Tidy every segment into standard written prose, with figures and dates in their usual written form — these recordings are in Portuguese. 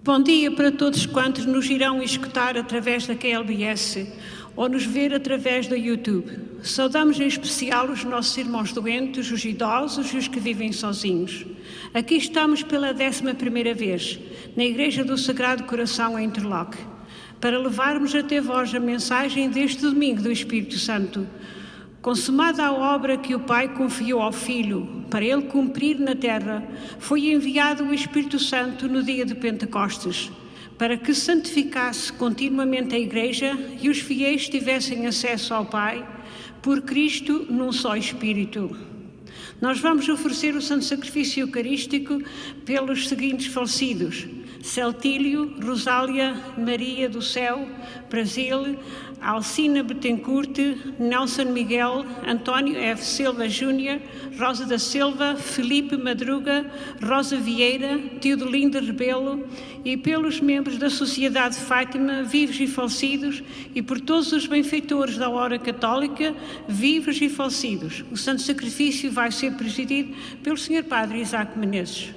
Bom dia para todos quantos nos irão escutar através da KLBS ou nos ver através do YouTube. Saudamos em especial os nossos irmãos doentes, os idosos e os que vivem sozinhos. Aqui estamos pela 11ª vez, na Igreja do Sagrado Coração em Interlock, para levarmos até vós a mensagem deste domingo do Espírito Santo. Consumada a obra que o Pai confiou ao Filho para ele cumprir na terra, foi enviado o Espírito Santo no dia de Pentecostes, para que santificasse continuamente a Igreja e os fiéis tivessem acesso ao Pai, por Cristo num só Espírito. Nós vamos oferecer o Santo Sacrifício Eucarístico pelos seguintes falecidos: Celtílio, Rosália Maria do Céu, Brasil, Alcina Betancourt, Nelson Miguel, António F. Silva Júnior, Rosa da Silva, Felipe Madruga, Rosa Vieira, Teodelinda Rebelo, e pelos membros da Sociedade Fátima, vivos e falecidos, e por todos os benfeitores da hora católica, vivos e falecidos. O Santo Sacrifício vai ser presidido pelo Sr. Padre Isaac Menezes.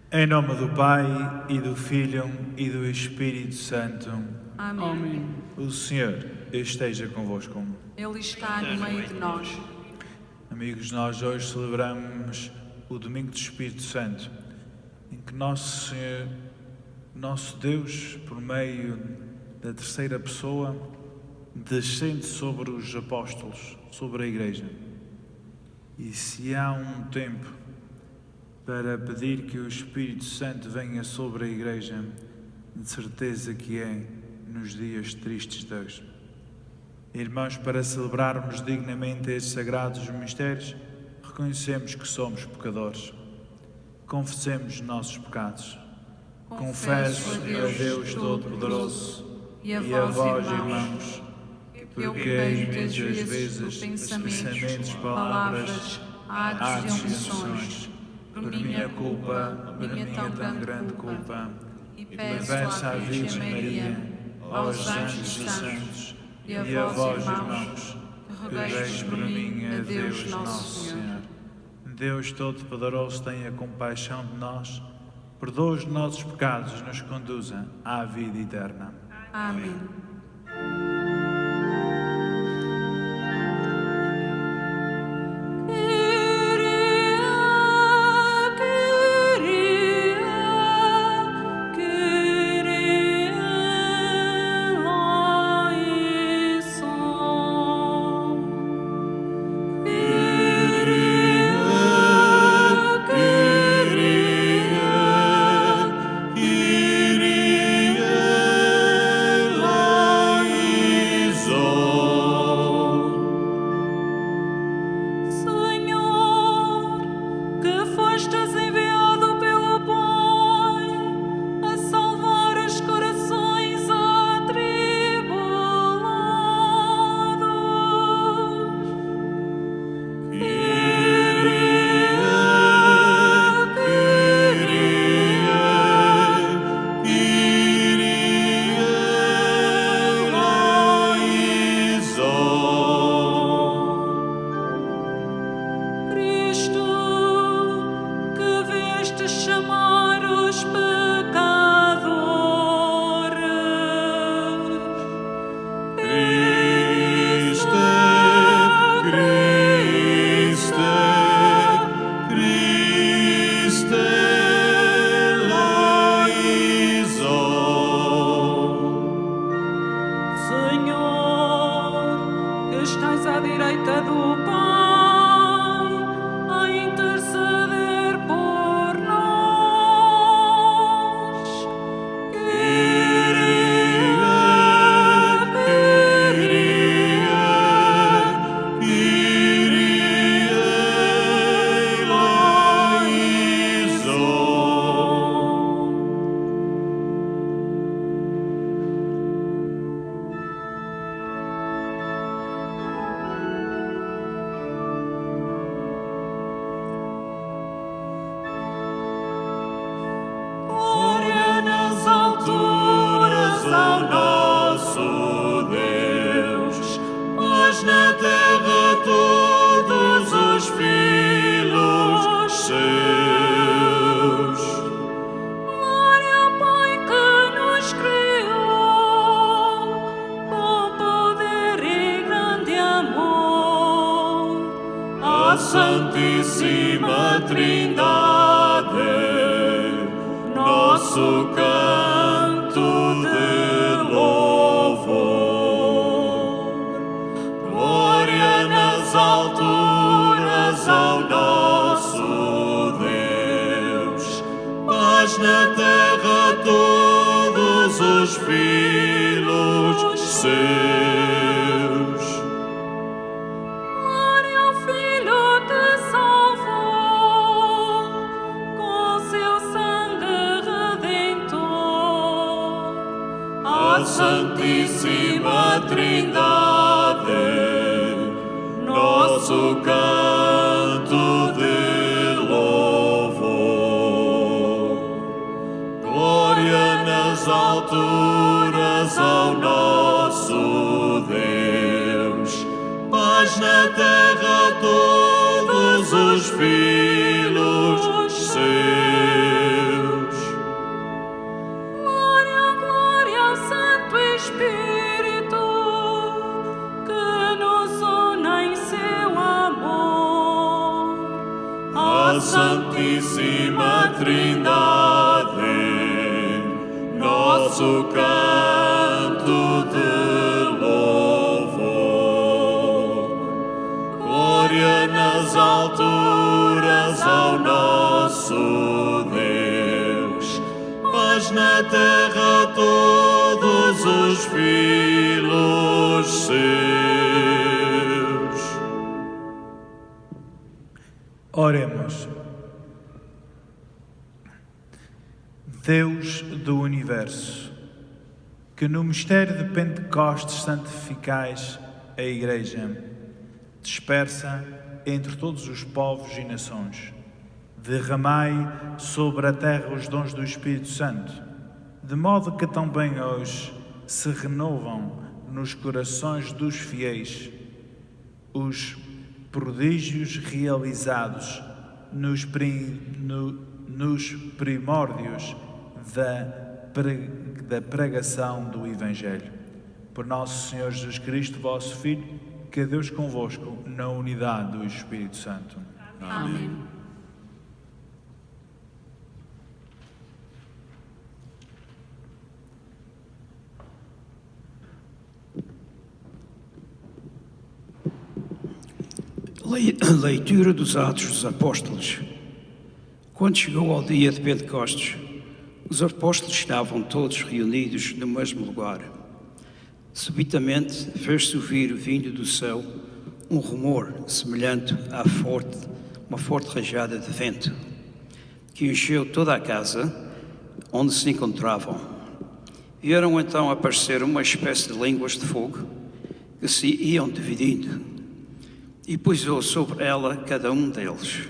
Em nome do Pai, e do Filho, e do Espírito Santo. Amém. O Senhor esteja convosco. Ele está no meio de nós. Amigos, nós hoje celebramos o Domingo do Espírito Santo, em que nosso Senhor, nosso Deus, por meio da terceira pessoa, descende sobre os apóstolos, sobre a Igreja. E se há um tempo para pedir que o Espírito Santo venha sobre a Igreja, de certeza que é nos dias tristes de hoje. Irmãos, para celebrarmos dignamente estes sagrados mistérios, reconhecemos que somos pecadores. Confessemos os nossos pecados. Confesso a Deus Todo-Poderoso e a vós, irmãos, porque muitas vezes, pensamentos, palavras, atos e omissões, por minha culpa, por minha tão grande culpa, e peço à Virgem Maria, aos anjos e santos, e a vós, irmãos, que rogueis por mim a Deus nosso Senhor. Deus Todo-Poderoso, tenha compaixão de nós, perdoa os nossos pecados e nos conduza à vida eterna. Amém. Kyrie, estais à direita do Pai, a interceder por nós. Glória nas alturas ao nosso Deus, paz na terra todos os filhos seus. Glória ao Pai que nos criou, com poder e grande amor. A Santíssima Trindade, nosso canto de louvor. Glória nas alturas ao nosso Deus, paz na terra todos os filhos seus. Glória ao Filho que salvou, com seu sangue redentor. A Santíssima Trindade, nosso canto de louvor. Glória nas alturas ao nosso Deus, paz na terra todos os filhos seus. Glória, glória ao Santo Espírito, que nos une em seu amor. A Santíssima Trindade, nosso canto de louvor. Glória nas alturas ao nosso Deus, paz na terra todos os filhos seus. Oremos. Deus do Universo, que no mistério de Pentecostes santificais a Igreja, dispersa entre todos os povos e nações, derramai sobre a terra os dons do Espírito Santo, de modo que também hoje se renovam nos corações dos fiéis os prodígios realizados nos primórdios da pregação do Evangelho. Por nosso Senhor Jesus Cristo, vosso Filho, que é Deus convosco, na unidade do Espírito Santo. Amém. Leitura dos Atos dos Apóstolos. Quando chegou ao dia de Pentecostes, os apóstolos estavam todos reunidos no mesmo lugar. Subitamente fez-se ouvir, vindo do céu, um rumor semelhante a uma forte rajada de vento, que encheu toda a casa onde se encontravam. Vieram então aparecer uma espécie de línguas de fogo que se iam dividindo, e pousou sobre ela cada um deles.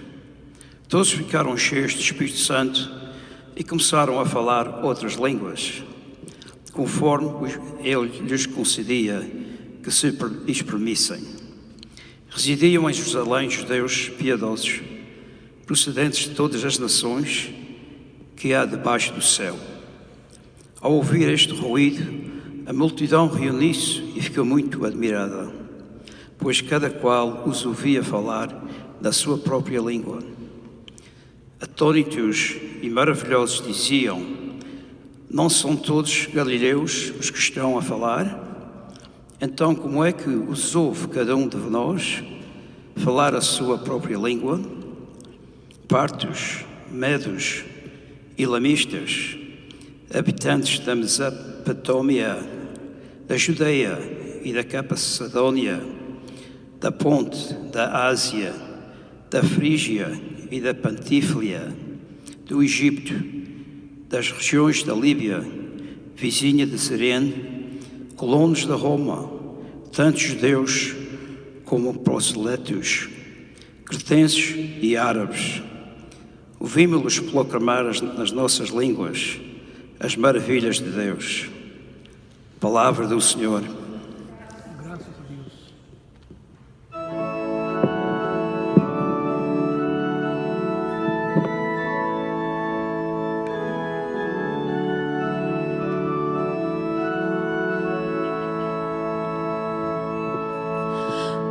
Todos ficaram cheios do Espírito Santo e começaram a falar outras línguas, conforme ele lhes concedia que se exprimissem. Residiam em Jerusalém judeus piedosos, procedentes de todas as nações que há debaixo do céu. Ao ouvir este ruído, a multidão reuniu-se e ficou muito admirada, pois cada qual os ouvia falar da sua própria língua. Atônitos e maravilhosos diziam: não são todos galileus os que estão a falar? Então, como é que os ouve cada um de nós falar a sua própria língua? Partos, medos, elamistas, habitantes da Mesopotâmia, da Judeia e da Capadócia, da Ponte, da Ásia, da Frígia e da Pantíflia, do Egito, das regiões da Líbia, vizinha de Cirene, colonos de Roma, tanto judeus como proselitos, cretenses e árabes. Ouvimos-los proclamar nas nossas línguas as maravilhas de Deus. Palavra do Senhor. Graças a Deus.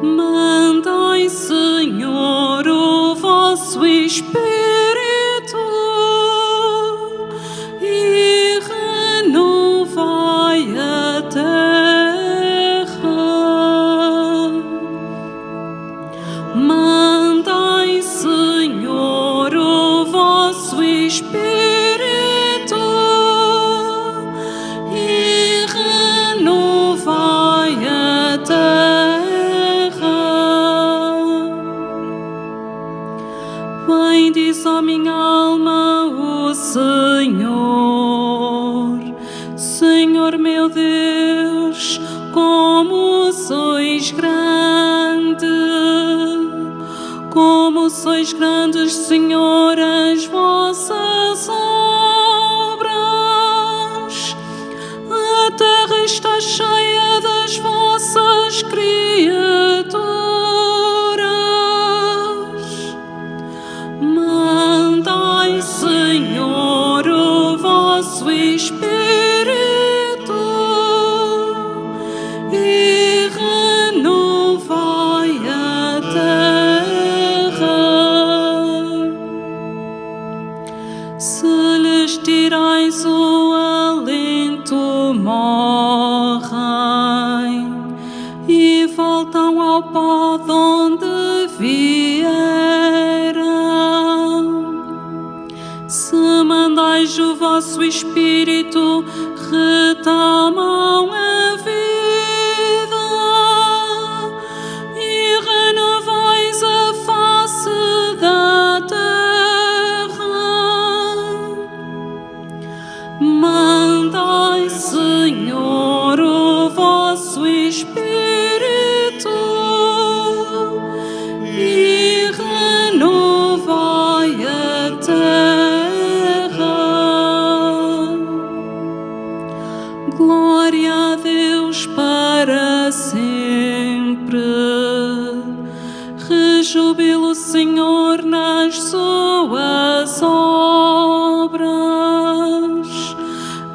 Mandai, Senhor, o vosso Espírito e renovai a terra. Mandai, Senhor, o vosso Espírito e renovai a terra. Bendiz, ó minha alma, o Senhor. Senhor meu Deus, como sois grande, como sois grandes, Senhor, as vossas obras. A terra está cheia das vossas criaturas. Mandai, Senhor, o vosso Espírito e renovai a terra. Se lhes tirais o alento, morrem e voltam ao pó de onde vieram. Se mandais o vosso Espírito, retomam a vida e renovais a face da terra. Mandai, Senhor, o vosso Espírito e renovai a terra. Glória a Deus para sempre. Rejubile o Senhor nas suas obras.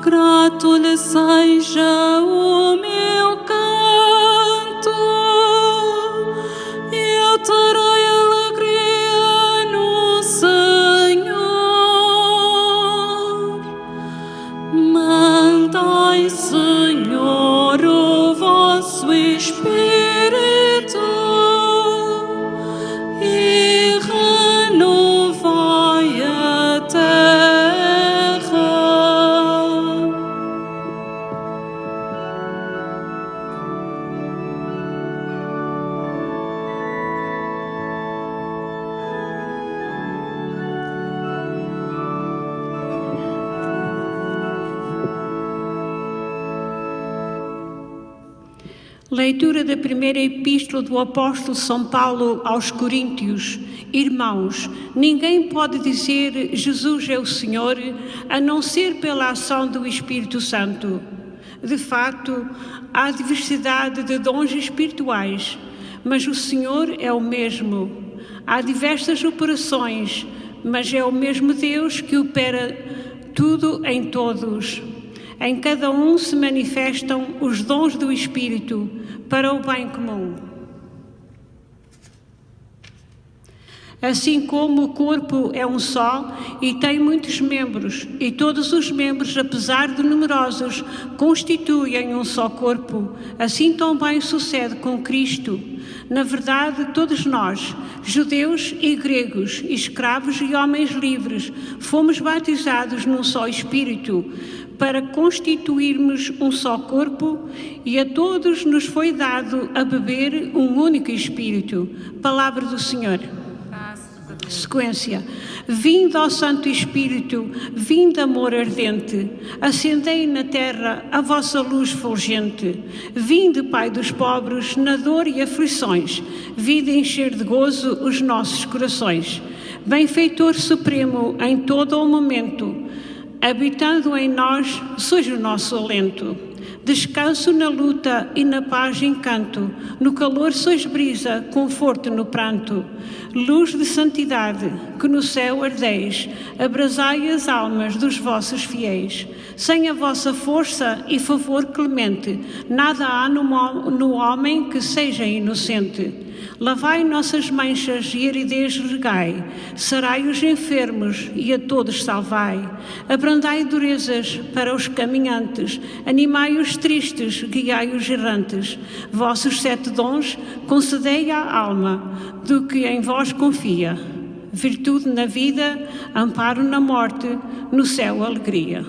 Grato lhe seja o meu canto. Eu terei alegria no Senhor. Mandai, Senhor, o vosso Espírito e renovai a terra. Leitura da primeira epístola do apóstolo São Paulo aos Coríntios. Irmãos, ninguém pode dizer Jesus é o Senhor a não ser pela ação do Espírito Santo. De facto, há diversidade de dons espirituais, mas o Senhor é o mesmo. Há diversas operações, mas é o mesmo Deus que opera tudo em todos. Em cada um se manifestam os dons do Espírito para o bem comum. Assim como o corpo é um só e tem muitos membros, e todos os membros, apesar de numerosos, constituem um só corpo, assim também sucede com Cristo. Na verdade, todos nós, judeus e gregos, escravos e homens livres, fomos batizados num só Espírito, para constituirmos um só corpo, e a todos nos foi dado a beber um único Espírito. Palavra do Senhor. Sequência. Vinde ao Santo Espírito, vinde amor ardente, acendei na terra a vossa luz fulgente. Vinde, Pai dos pobres, na dor e aflições, vinde encher de gozo os nossos corações. Benfeitor supremo em todo o momento, habitando em nós, sois o nosso alento. Descanso na luta e na paz encanto, no calor sois brisa, conforto no pranto. Luz de santidade, que no céu ardeis, abrasai as almas dos vossos fiéis. Sem a vossa força e favor clemente, nada há no homem que seja inocente. Lavai nossas manchas e aridez regai, sarai os enfermos e a todos salvai. Abrandai durezas para os caminhantes, animai os tristes, guiai os errantes. Vossos 7 dons concedei à alma do que em vós confia. Virtude na vida, amparo na morte, no céu alegria.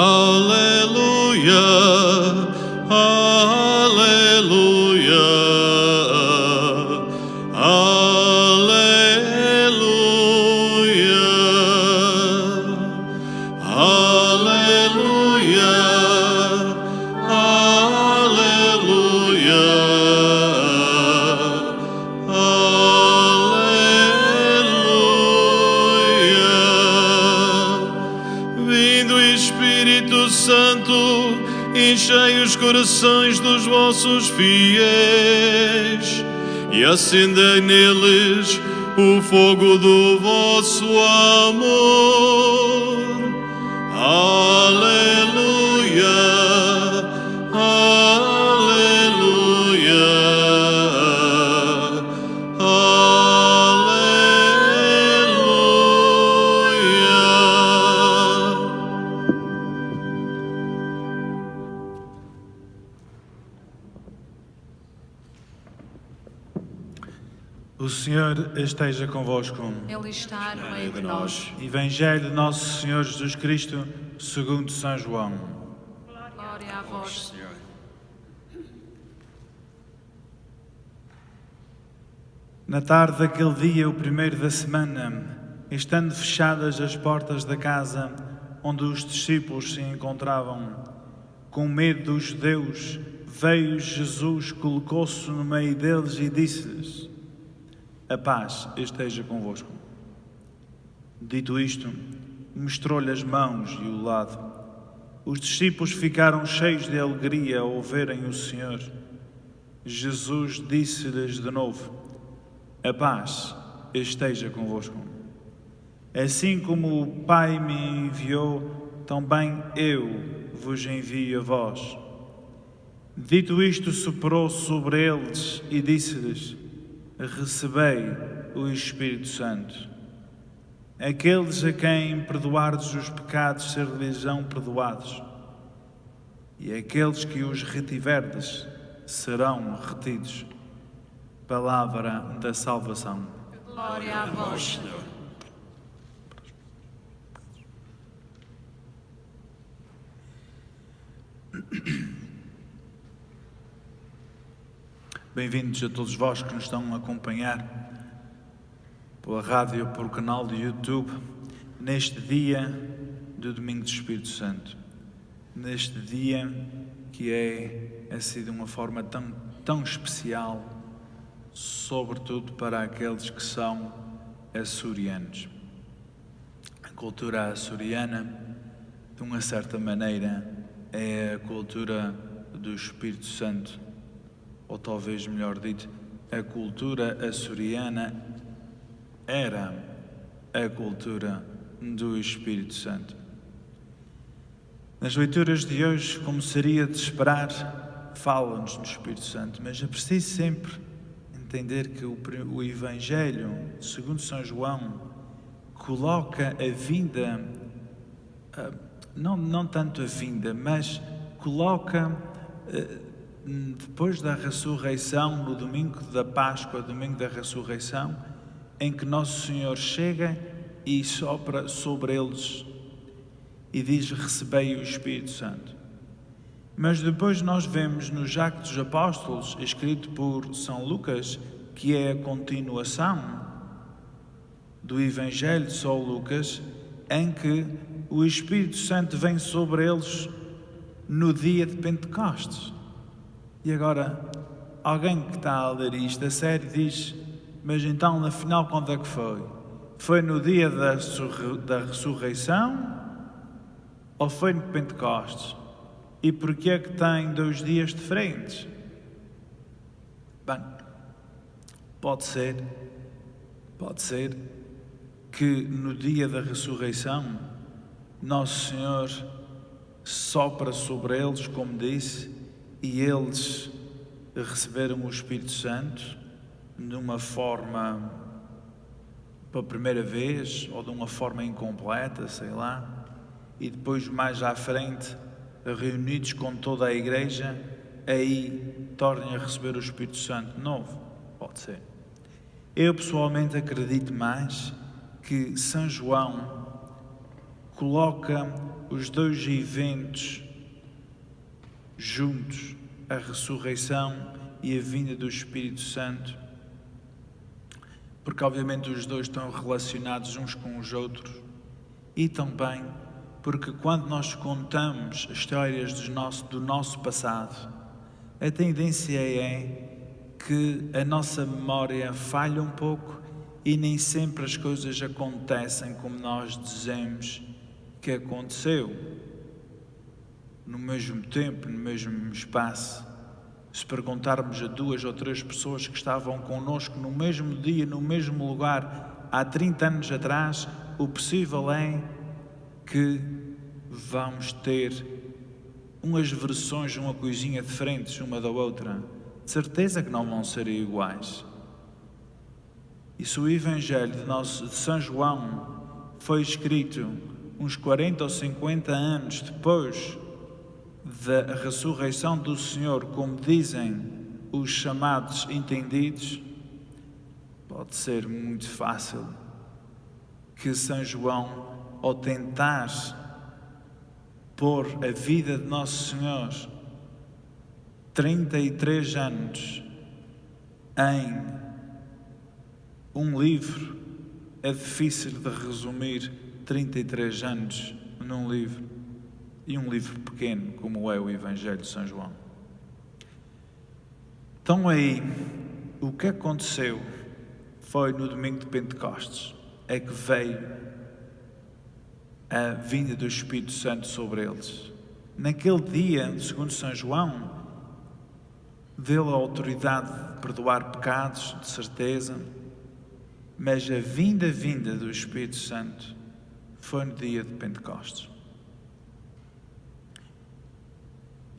Aleluia, aleluia, aleluia, aleluia, aleluia, aleluia. Vindo Espírito Santo, enchei os corações dos vossos fiéis e acendei neles o fogo do vosso amor. Aleluia, aleluia, aleluia. O Senhor esteja convosco. Ele está no meio de nós. Evangelho de Nosso Senhor Jesus Cristo, segundo São João. Glória a vós, Senhor. Na tarde daquele dia, o primeiro da semana, estando fechadas as portas da casa onde os discípulos se encontravam, com medo dos judeus, veio Jesus, colocou-se no meio deles e disse-lhes: a paz esteja convosco. Dito isto, mostrou-lhe as mãos e o lado. Os discípulos ficaram cheios de alegria ao verem o Senhor. Jesus disse-lhes de novo: a paz esteja convosco. Assim como o Pai me enviou, também eu vos envio a vós. Dito isto, soprou sobre eles e disse-lhes: recebei o Espírito Santo. Aqueles a quem perdoardes os pecados ser-lhes-ão perdoados, e aqueles que os retiverdes serão retidos. Palavra da salvação. Glória a vós, Senhor. Bem-vindos a todos vós que nos estão a acompanhar pela rádio, pelo canal do YouTube, neste dia do Domingo do Espírito Santo. Neste dia que é assim de uma forma tão especial, sobretudo para aqueles que são açorianos. A cultura açoriana, de uma certa maneira, é a cultura do Espírito Santo, ou talvez melhor dito, a cultura açoriana era a cultura do Espírito Santo. Nas leituras de hoje, como seria de esperar, fala-nos do Espírito Santo, mas é preciso sempre entender que o Evangelho, segundo São João, coloca a vinda, não tanto a vinda, mas coloca depois da ressurreição, no domingo da Páscoa, domingo da ressurreição, em que Nosso Senhor chega e sopra sobre eles e diz: recebei o Espírito Santo. Mas depois nós vemos nos Atos dos Apóstolos, escrito por São Lucas, que é a continuação do Evangelho de São Lucas, em que o Espírito Santo vem sobre eles no dia de Pentecostes. E agora, alguém que está a ler isto a sério diz: mas então, na final, quando é que foi? Foi no dia da ressurreição ou foi no Pentecostes? E porquê é que tem 2 dias diferentes? Bem, pode ser que no dia da ressurreição Nosso Senhor sopra sobre eles, como disse, e eles receberam o Espírito Santo numa forma, pela primeira vez, ou de uma forma incompleta, sei lá, e depois mais à frente, reunidos com toda a Igreja, aí tornem a receber o Espírito Santo de novo. Pode ser. Eu pessoalmente acredito mais que São João coloca os 2 eventos juntos, a ressurreição e a vinda do Espírito Santo, porque obviamente os dois estão relacionados uns com os outros, e também porque quando nós contamos histórias do nosso passado, a tendência é que a nossa memória falha um pouco e nem sempre as coisas acontecem como nós dizemos que aconteceu, no mesmo tempo, no mesmo espaço. Se perguntarmos a 2 ou 3 pessoas que estavam connosco no mesmo dia, no mesmo lugar, há 30 anos atrás, o possível é que vamos ter umas versões, uma coisinha diferentes uma da outra. De certeza que não vão ser iguais. E se o Evangelho de São João foi escrito uns 40 ou 50 anos depois da ressurreição do Senhor, como dizem os chamados entendidos, pode ser muito fácil que São João, ao tentar pôr a vida de Nosso Senhor 33 anos em um livro, é difícil de resumir 33 anos num livro, e um livro pequeno como é o Evangelho de São João. Então aí, o que aconteceu foi no domingo de Pentecostes, é que veio a vinda do Espírito Santo sobre eles. Naquele dia, segundo São João, deu a autoridade de perdoar pecados, de certeza, mas a vinda do Espírito Santo foi no dia de Pentecostes.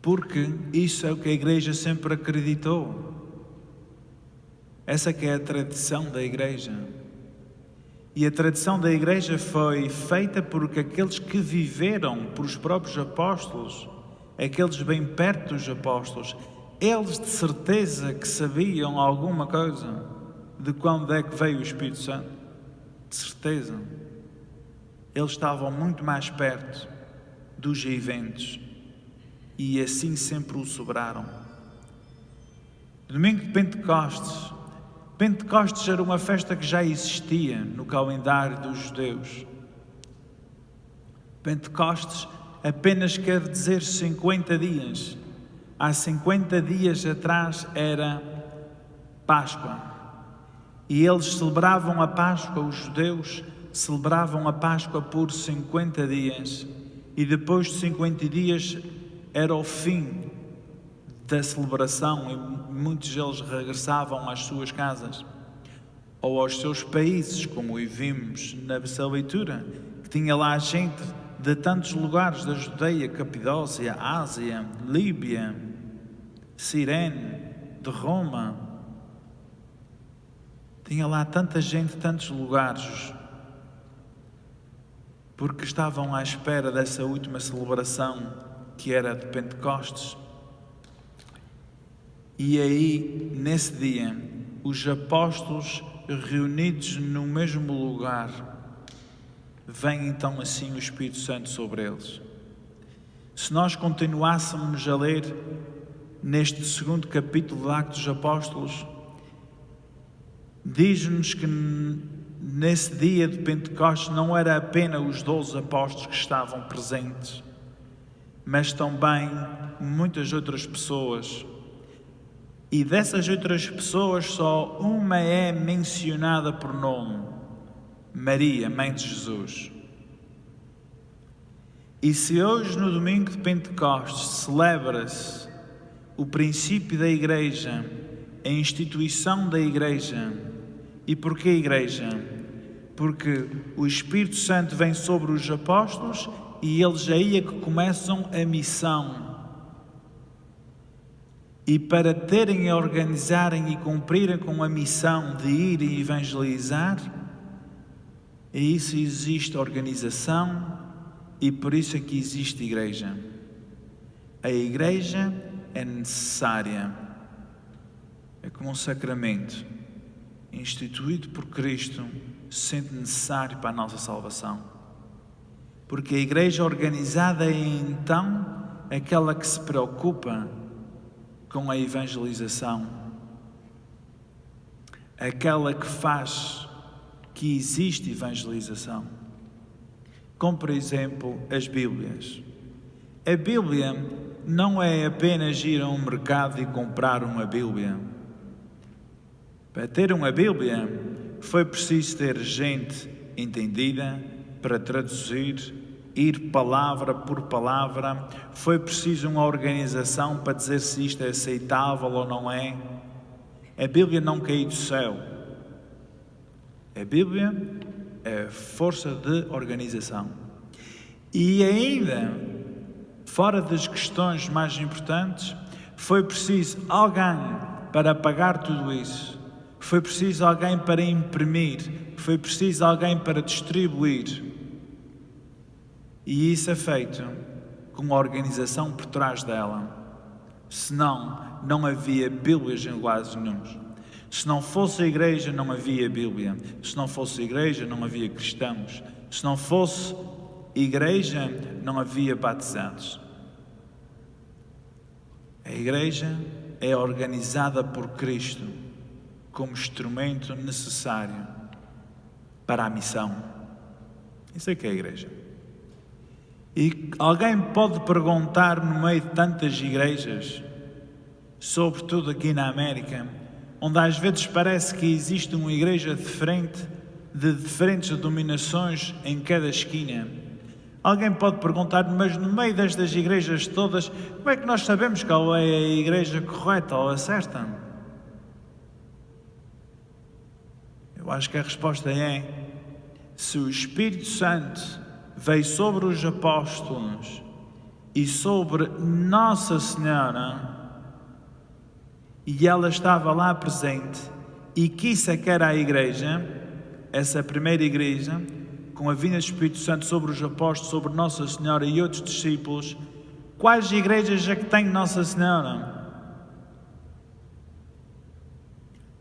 Porque isso é o que a Igreja sempre acreditou. Essa que é a tradição da Igreja. E a tradição da Igreja foi feita porque aqueles que viveram por os próprios apóstolos, aqueles bem perto dos apóstolos, eles de certeza que sabiam alguma coisa de quando é que veio o Espírito Santo. De certeza. Eles estavam muito mais perto dos eventos e assim sempre o sobraram. Domingo de Pentecostes. Pentecostes era uma festa que já existia no calendário dos judeus. Pentecostes apenas quer dizer 50 dias. Há 50 dias atrás era Páscoa. E eles celebravam a Páscoa, os judeus celebravam a Páscoa por 50 dias. E depois de 50 dias era o fim da celebração e muitos deles regressavam às suas casas. ou aos seus países, como vimos nessa leitura, que tinha lá gente de tantos lugares da Judeia, Capadócia, Ásia, Líbia, Cirene, de Roma. Tinha lá tanta gente, tantos lugares, porque estavam à espera dessa última celebração que era de Pentecostes. E aí, nesse dia, os apóstolos reunidos no mesmo lugar, vem então assim o Espírito Santo sobre eles. Se nós continuássemos a ler neste segundo capítulo do Atos dos Apóstolos, diz-nos que nesse dia de Pentecostes não era apenas os 12 apóstolos que estavam presentes, mas também muitas outras pessoas. E dessas outras pessoas, só uma é mencionada por nome: Maria, mãe de Jesus. E se hoje, no domingo de Pentecostes, celebra-se o princípio da Igreja, a instituição da Igreja, e porquê Igreja? Porque o Espírito Santo vem sobre os apóstolos e eles aí é que começam a missão. E para terem a organizarem e cumprirem com a missão de ir e evangelizar, a isso existe organização e por isso é que existe igreja. A igreja é necessária. É como um sacramento instituído por Cristo, sendo necessário para a nossa salvação. Porque a igreja organizada é então aquela que se preocupa com a evangelização, aquela que faz que existe evangelização, como por exemplo as Bíblias. A Bíblia não é apenas ir a um mercado e comprar uma Bíblia. Para ter uma Bíblia foi preciso ter gente entendida para traduzir, ir palavra por palavra, foi preciso uma organização para dizer se isto é aceitável ou não é. A Bíblia não caiu do céu. A Bíblia é força de organização. E ainda, fora das questões mais importantes, foi preciso alguém para pagar tudo isso. Foi preciso alguém para imprimir. Foi preciso alguém para distribuir. E isso é feito com uma organização por trás dela. Senão, não havia Bíblias em lugares nenhuns. Se não fosse a igreja, não havia Bíblia. Se não fosse a igreja, não havia cristãos. Se não fosse igreja, não havia batizados. A igreja é organizada por Cristo como instrumento necessário para a missão. Isso é que é a igreja. E alguém pode perguntar no meio de tantas igrejas, sobretudo aqui na América, onde às vezes parece que existe uma igreja diferente, de diferentes denominações em cada esquina. Alguém pode perguntar, mas no meio destas igrejas todas, como é que nós sabemos qual é a igreja correta ou a certa? Eu acho que a resposta é: se o Espírito Santo veio sobre os apóstolos e sobre Nossa Senhora, e ela estava lá presente, e que isso é que era a igreja, essa primeira igreja, com a vinda do Espírito Santo sobre os apóstolos, sobre Nossa Senhora e outros discípulos, quais igrejas é que tem Nossa Senhora?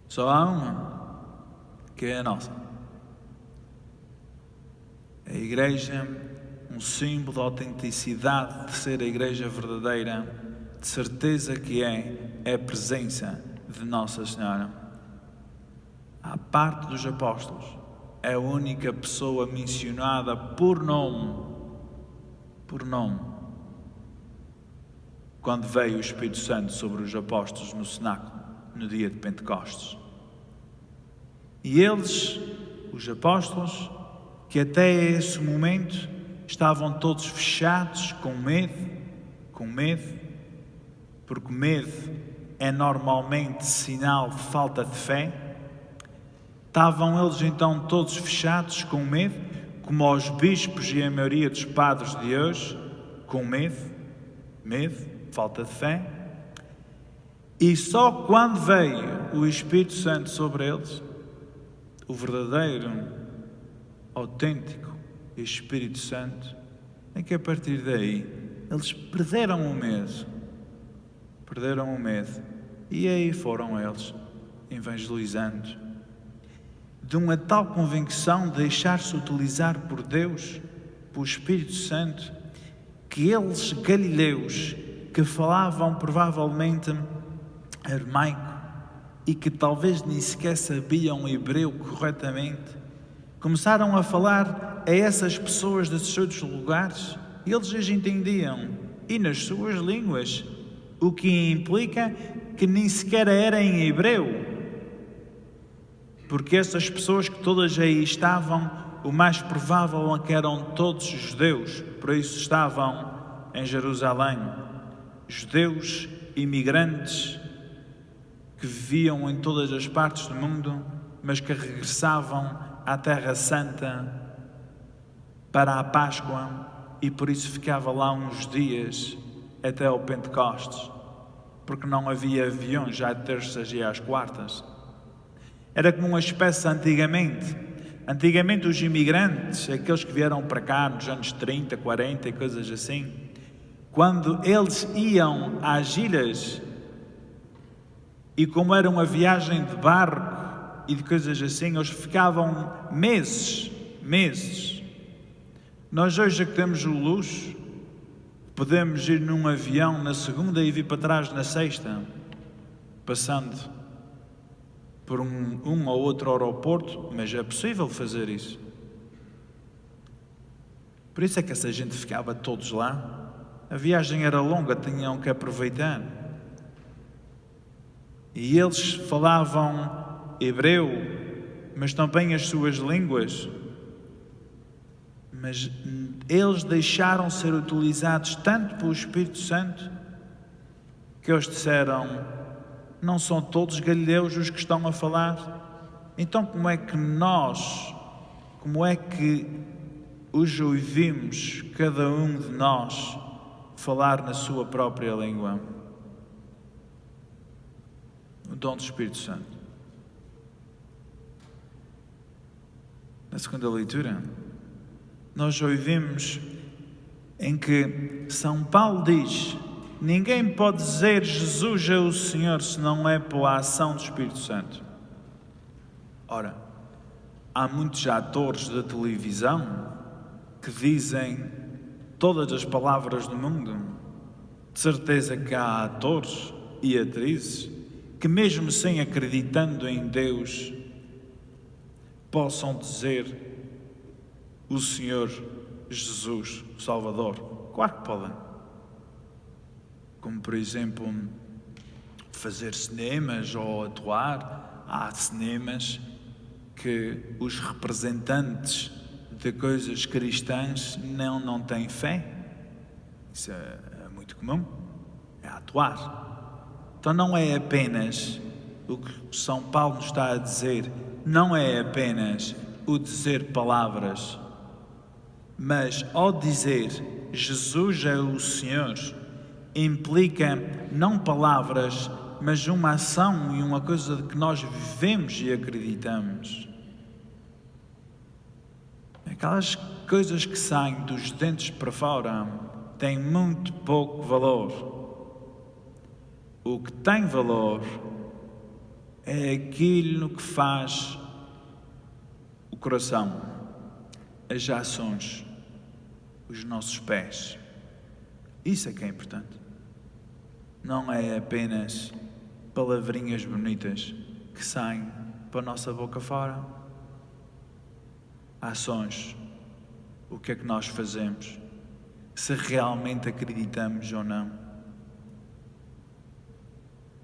Só há uma, que é a nossa. A igreja, um símbolo de autenticidade de ser a igreja verdadeira, de certeza que é a presença de Nossa Senhora. À parte dos apóstolos, é a única pessoa mencionada por nome, quando veio o Espírito Santo sobre os apóstolos no cenáculo, no dia de Pentecostes. E eles, os apóstolos, que até esse momento estavam todos fechados, com medo, porque medo é normalmente sinal de falta de fé. Estavam eles então todos fechados com medo, como os bispos e a maioria dos padres de hoje, com medo, falta de fé. E só quando veio o Espírito Santo sobre eles, o verdadeiro, autêntico Espírito Santo, é que a partir daí eles perderam o medo. E aí foram eles evangelizando, de uma tal convicção de deixar-se utilizar por Deus, pelo Espírito Santo, que eles, galileus, que falavam provavelmente aramaico e que talvez nem sequer sabiam hebreu corretamente, começaram a falar a essas pessoas desses outros lugares e eles as entendiam, e nas suas línguas, o que implica que nem sequer era em hebreu, porque essas pessoas que todas aí estavam, o mais provável é que eram todos judeus, por isso estavam em Jerusalém, judeus imigrantes que viviam em todas as partes do mundo, mas que regressavam à Terra Santa para a Páscoa e por isso ficava lá uns dias até ao Pentecostes, porque não havia aviões já às terças e às quartas. Era como uma espécie antigamente. Antigamente os imigrantes, aqueles que vieram para cá nos anos 30, 40 e coisas assim, quando eles iam às ilhas, e como era uma viagem de barco e de coisas assim, eles ficavam meses. Nós hoje é que temos o luxo, podemos ir num avião na segunda e vir para trás na sexta, passando por um ou outro aeroporto, mas é possível fazer isso. Por isso é que essa gente ficava todos lá. A viagem era longa, tinham que aproveitar. E eles falavam hebreu, mas também as suas línguas. Mas eles deixaram ser utilizados tanto pelo Espírito Santo que eles disseram: não são todos galileus os que estão a falar? Então como é que os ouvimos, cada um de nós, falar na sua própria língua? O dom do Espírito Santo. Na segunda leitura, nós ouvimos em que São Paulo diz: ninguém pode dizer Jesus é o Senhor se não é pela ação do Espírito Santo. Ora, há muitos atores da televisão que dizem todas as palavras do mundo. De certeza que há atores e atrizes que, mesmo sem acreditando em Deus, possam dizer o Senhor Jesus, o Salvador. Claro que podem. Como, por exemplo, fazer cinemas ou atuar. Há cinemas que os representantes de coisas cristãs não têm fé. Isso é muito comum. É atuar. Então não é apenas o que São Paulo nos está a dizer, não é apenas o dizer palavras, mas ao dizer Jesus é o Senhor, implica não palavras, mas uma ação e uma coisa de que nós vivemos e acreditamos. Aquelas coisas que saem dos dentes para fora têm muito pouco valor. O que tem valor é aquilo que faz o coração, as ações, os nossos pés. Isso é que é importante. Não é apenas palavrinhas bonitas que saem para a nossa boca fora. Ações. O que é que nós fazemos? Se realmente acreditamos ou não.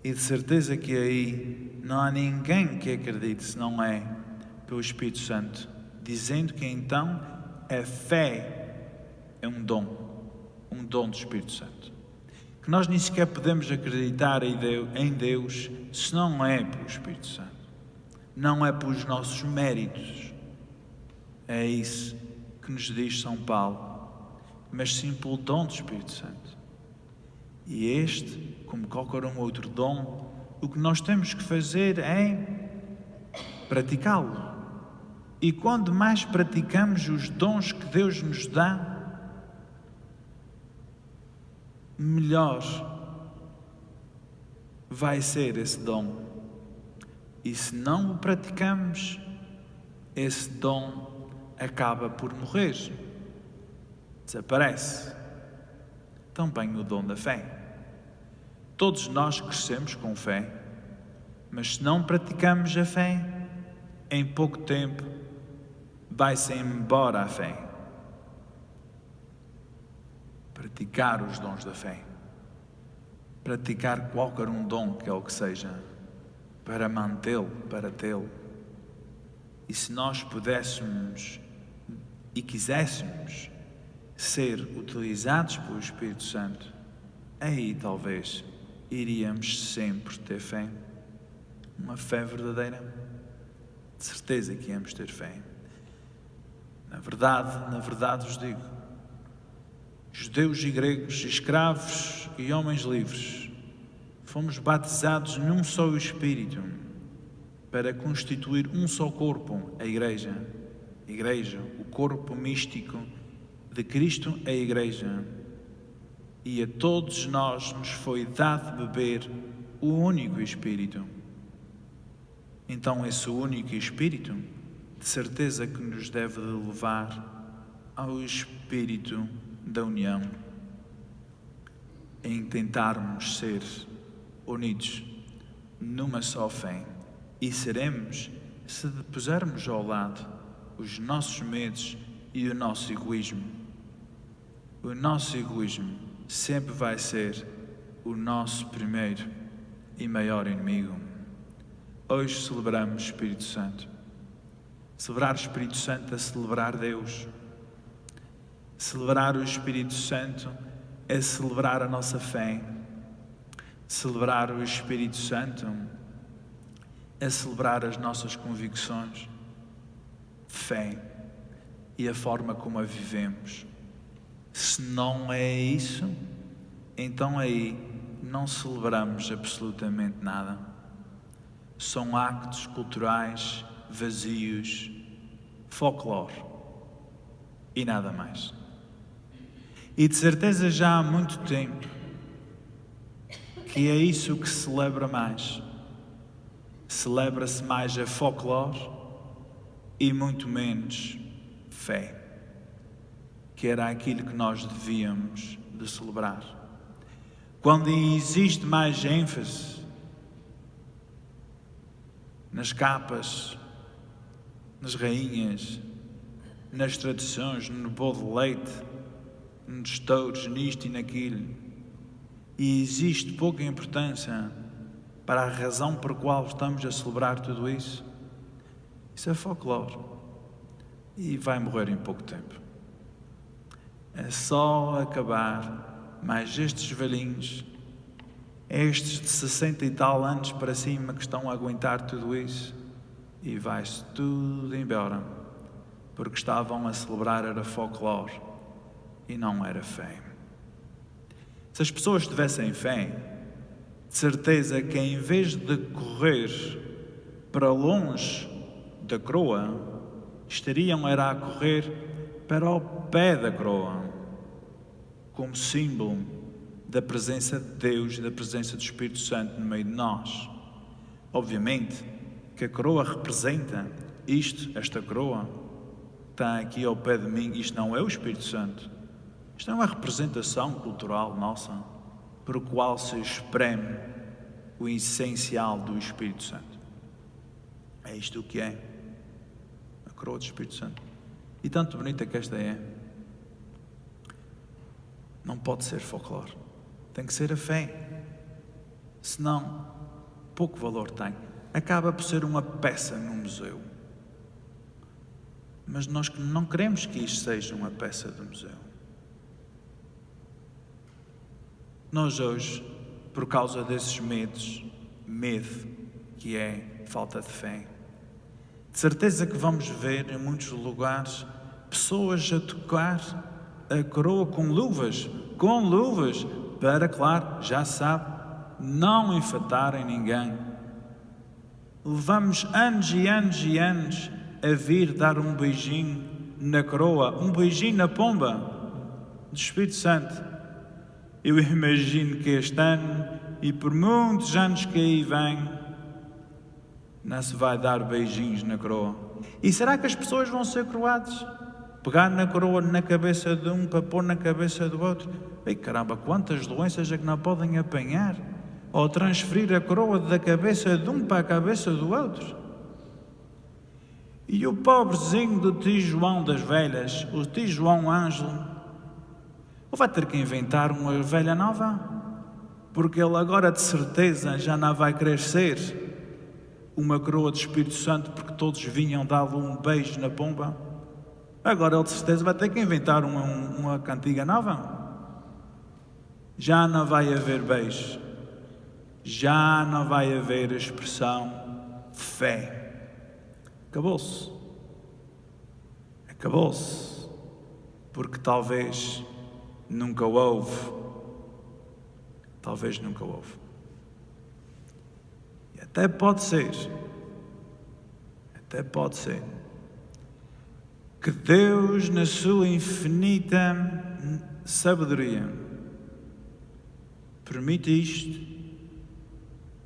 E de certeza que aí não há ninguém que acredite se não é pelo Espírito Santo, dizendo que então a fé é um dom do Espírito Santo. Que nós nem sequer podemos acreditar em Deus se não é pelo Espírito Santo. não é pelos nossos méritos, é isso que nos diz São Paulo, mas sim pelo dom do Espírito Santo. E este, como qualquer um outro dom, o que nós temos que fazer é praticá-lo. E quando mais praticamos os dons que Deus nos dá, melhor vai ser esse dom. E se não o praticamos, esse dom acaba por morrer, desaparece. Também o dom da fé. Todos nós crescemos com fé, mas se não praticamos a fé, em pouco tempo vai-se embora a fé. Praticar os dons da fé. Praticar qualquer um dom que é o que seja, para mantê-lo, para tê-lo. E se nós pudéssemos e quiséssemos ser utilizados pelo Espírito Santo, aí talvez iríamos sempre ter fé. Uma fé verdadeira. De certeza que íamos ter fé. Na verdade vos digo, judeus e gregos, escravos e homens livres, fomos batizados num só Espírito para constituir um só corpo, a Igreja. A Igreja, o corpo místico de Cristo, a Igreja. E a todos nós nos foi dado beber o único Espírito. Então esse único Espírito, de certeza que nos deve levar ao Espírito da união, em tentarmos ser unidos numa só fé. E seremos se pusermos ao lado os nossos medos e o nosso egoísmo. O nosso egoísmo sempre vai ser o nosso primeiro e maior inimigo. Hoje celebramos o Espírito Santo. Celebrar o Espírito Santo é celebrar Deus. Celebrar o Espírito Santo é celebrar a nossa fé. Celebrar o Espírito Santo é celebrar as nossas convicções de fé e a forma como a vivemos. Se não é isso, então aí não celebramos absolutamente nada. São actos culturais vazios, folclore e nada mais. E de certeza já há muito tempo que é isso que se celebra mais. Celebra-se mais a folclore e muito menos fé, que era aquilo que nós devíamos de celebrar. Quando existe mais ênfase nas capas, nas rainhas, nas tradições, no bolo de leite, nos touros, nisto e naquilo, e existe pouca importância para a razão por qual estamos a celebrar tudo isso, isso é folclore e vai morrer em pouco tempo. É só acabar mais estes velhinhos, estes de 60 e tal anos para cima que estão a aguentar tudo isso, e vai-se tudo embora, porque estavam a celebrar era folclore e não era fé. Se as pessoas tivessem fé, de certeza que em vez de correr para longe da coroa, estariam era a correr para o pé da coroa, como símbolo da presença de Deus e da presença do Espírito Santo no meio de nós. Obviamente que a coroa representa isto, esta coroa está aqui ao pé de mim, isto não é o Espírito Santo. Isto é uma representação cultural nossa, por qual se espreme o essencial do Espírito Santo. É isto o que é a coroa do Espírito Santo. E tanto bonita que esta é, não pode ser folclore, tem que ser a fé, senão pouco valor tem. Acaba por ser uma peça num museu. Mas nós não queremos que isto seja uma peça do museu. Nós hoje, por causa desses medo que é falta de fé, De certeza que vamos ver em muitos lugares pessoas a tocar a coroa com luvas, para, claro, já sabe, não enfatarem ninguém. Levamos anos e anos e anos a vir dar um beijinho na coroa, um beijinho na pomba do Espírito Santo. Eu imagino que este ano, e por muitos anos que aí vem, não se vai dar beijinhos na coroa. E será que as pessoas vão ser coroadas? Pegar na coroa na cabeça de um para pôr na cabeça do outro? Ei, caramba, quantas doenças é que não podem apanhar? Ou transferir a coroa da cabeça de um para a cabeça do outro? E o pobrezinho do tio João das velhas, o tio João Ângelo, ou vai ter que inventar uma velha nova? Porque ele agora de certeza já não vai querer ser uma coroa do Espírito Santo, porque todos vinham dar-lhe um beijo na pomba. Agora ele de certeza vai ter que inventar uma cantiga nova. Já não vai haver beijo. Já não vai haver a expressão fé. Acabou-se. Acabou-se. Porque talvez nunca houve. Talvez nunca houve. E até pode ser que Deus, na sua infinita sabedoria, permite isto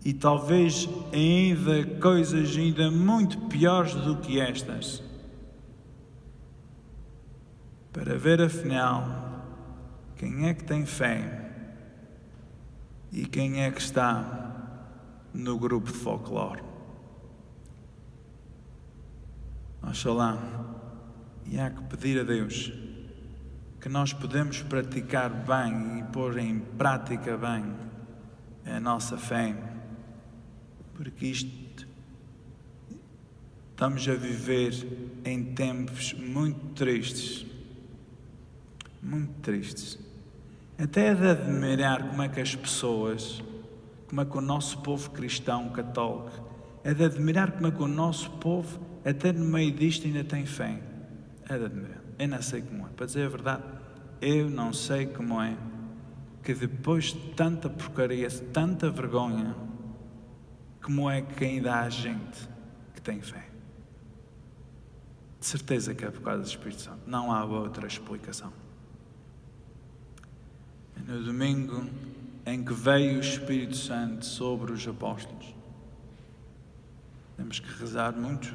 e talvez ainda coisas ainda muito piores do que estas, para ver afinal quem é que tem fé e quem é que está no grupo de folclore. Oxalá, e há que pedir a Deus que nós podemos praticar bem e pôr em prática bem a nossa fé, porque estamos a viver em tempos muito tristes, até é de admirar como é que as pessoas, como é que o nosso povo cristão católico, é de admirar como é que o nosso povo até no meio disto ainda tem fé. É de admirar. Eu não sei como é. Para dizer a verdade, eu não sei como é que depois de tanta porcaria, de tanta vergonha, como é que ainda há gente que tem fé. De certeza que é por causa do Espírito Santo. Não há outra explicação. No domingo em que veio o Espírito Santo sobre os apóstolos, temos que rezar muito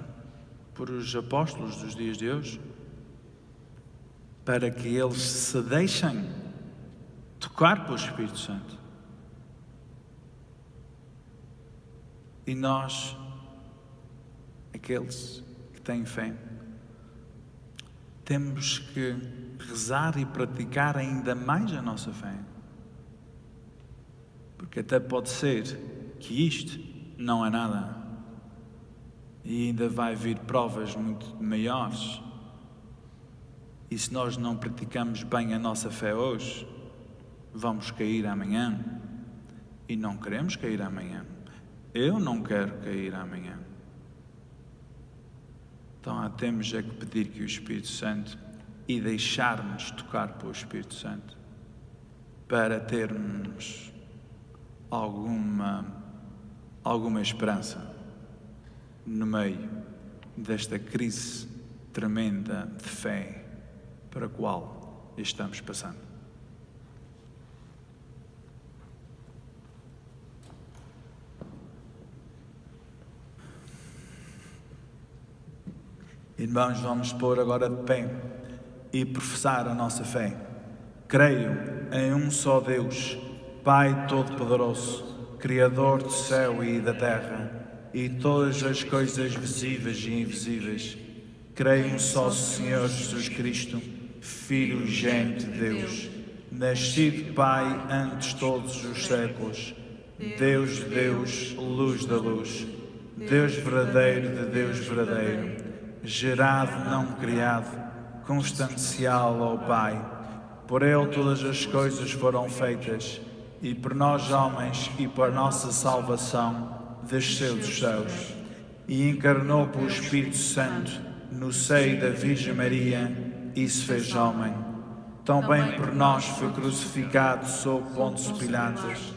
por os apóstolos dos dias de hoje, para que eles se deixem tocar pelo Espírito Santo. E nós, aqueles que têm fé, temos que rezar e praticar ainda mais a nossa fé. Porque até pode ser que isto não é nada. E ainda vai vir provas muito maiores. E se nós não praticamos bem a nossa fé hoje, vamos cair amanhã. E não queremos cair amanhã. Eu não quero cair amanhã. Então temos é que pedir que o Espírito Santo e deixar-nos tocar pelo Espírito Santo para termos alguma esperança no meio desta crise tremenda de fé para a qual estamos passando. Irmãos, vamos pôr agora de pé e professar a nossa fé. Creio em um só Deus, Pai Todo-Poderoso, Criador do céu e da terra, e todas as coisas visíveis e invisíveis. Creio em um só Senhor Jesus Cristo, Filho unigênito de Deus, nascido Pai antes de todos os séculos, Deus de Deus, luz da luz, Deus verdadeiro de Deus verdadeiro, gerado, não criado, consubstancial ao Pai. Por Ele todas as coisas foram feitas, e por nós homens e para nossa salvação desceu dos céus. e encarnou pelo Espírito Santo no seio da Virgem Maria e se fez homem. Também por nós foi crucificado sob Pôncio Pilatos,